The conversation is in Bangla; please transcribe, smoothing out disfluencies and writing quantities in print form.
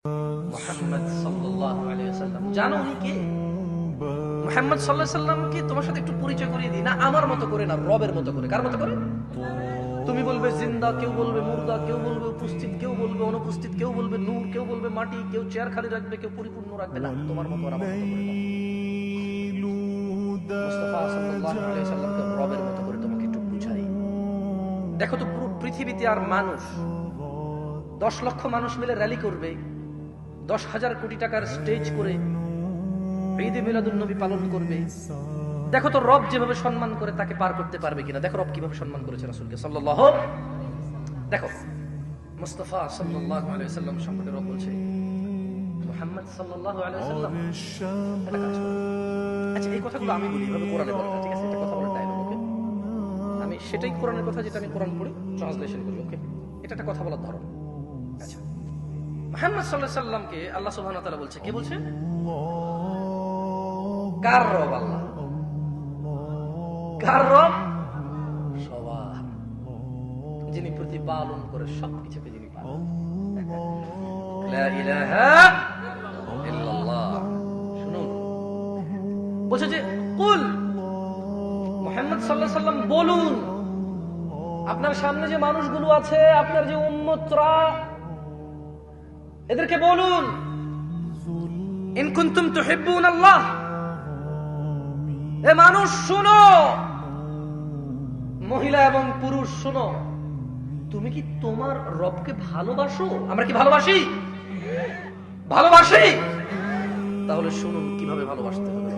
মুহাম্মদ সাল্লাল্লাহু আলাইহি ওয়াসাল্লাম। জানো উনি কে? মুহাম্মদ সাল্লাল্লাহু আলাইহি ওয়াসাল্লামকে তোমার সাথে একটু পরিচয় করিয়ে দিই না, আমার মতো করে না, রবের মতো করে। কার মতো করে? তুমি বলবে জিন্দা, কেউ বলবে মুর্দা, কেউ বলবে উপস্থিত, কেউ বলবে অনুপস্থিত, কেউ বলবে নূর, কেউ বলবে মাটি, কেউ চেয়ার খালি রাখবে, কেউ পরিপূর্ণ রাখবে। না, তোমার মতো আর আমার মতো করে না। মুস্তাফা সাল্লাল্লাহু আলাইহি ওয়াসাল্লামকে রবের মতো করে তোমাকে একটু বুঝাই। দেখো তো, পুরো পৃথিবীতে আর মানুষ 10 লক্ষ মানুষ মিলে র্যালি করবে, 10,000 কোটি টাকার স্টেজ করে ঈদে মিলাদুন নবী পালন করবে। দেখো তো রব যেভাবে সম্মান করে তাকে পার করতে পারবে কিনা। দেখো রব কিভাবে সম্মান করেছে রাসূলকে সাল্লাল্লাহু। দেখো মুস্তাফা সাল্লাল্লাহু আলাইহি ওয়াসাল্লাম সম্পর্কে রব বলছে, মুহাম্মদ সাল্লাল্লাহু আলাইহি ওয়াসাল্লাম এটা কাজ করে। আচ্ছা, এই কথাগুলো আমি বলি এভাবে কোরআনে বলে না, ঠিক আছে? এটা কথা বলে ডায়লগ, ওকে? আমি সেটাই কোরআনের কথা যেটা আমি কোরআন পড়ে ট্রান্সলেশন করি, ওকে? এটা একটা কথা বলার ধরন। আচ্ছা, মুহাম্মদ সাল্লাল্লাহু আলাইহি ওয়াসাল্লামকে আল্লাহ সুবহানাহু ওয়া তাআলা বলছে, কে বলছে? কার রব? আল্লাহ। কার রব? সবার, যিনি প্রতিপালন করে সবকিছুকে, যিনি পালন। লা ইলাহা ইল্লাল্লাহ। শুনুন, বলছে যে কুল, মুহাম্মদ সাল্লাল্লাহু আলাইহি ওয়াসাল্লাম বলুন, আপনার সামনে যে মানুষগুলো আছে, আপনার যে উম্মতরা, এদেরকে বলুন, ইন কুনতুম তুহিব্বুন আল্লাহ, এ মানুষ শুনো, মহিলা এবং পুরুষ শুনো, তুমি কি তোমার রবকে ভালোবাসো? আমরা কি ভালোবাসি? ভালোবাসি? তাহলে শুনুন কিভাবে ভালোবাসতে হবে।